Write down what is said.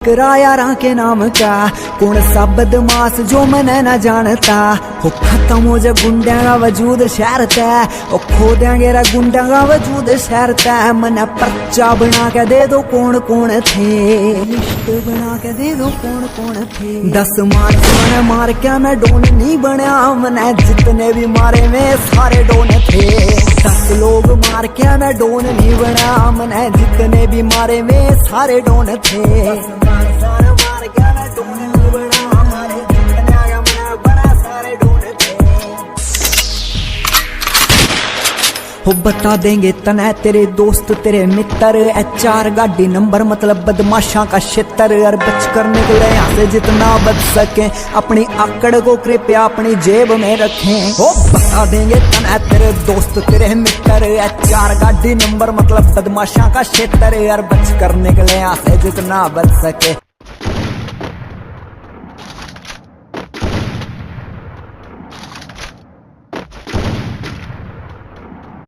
किराया के नाम का कौन सा बदमाश जो मैंने न जानता हो। खत्म हो जा गुंडा का वजूद शहर तय, ओ खो देंगे रे गुंडा का वजूद शहर तय। मने पर्चा बना के दे दो कौन कौन थे, लिस्ट बना के दे दो कौन कौन थे। 10 मार मार के मैं डोन नहीं बनया, मने जितने भी मारे में सारे डोन थे। 10 लोग मार के मैं डोन नहीं बना, मने जितने भी मारे में सारे डोन थे। मार के मैं डोन नहीं बना, हमारे जितने आगे मने बड़ा सारे डोन थे। हो बता देंगे तने तेरे दोस्त तेरे मित्र, HR गाड़ी नंबर मतलब बदमाशा का क्षेत्र। और बच कर निकले यहाँ से जितना बच सके, अपनी आकड़ को कृपया अपनी जेब में रखें। हो बता देंगे तने तेरे दोस्त तेरे मित्र, HR गाड़ी नंबर मतलब बदमाशा का क्षेत्र। और बच कर निकले यहाँ से जितना बच सके।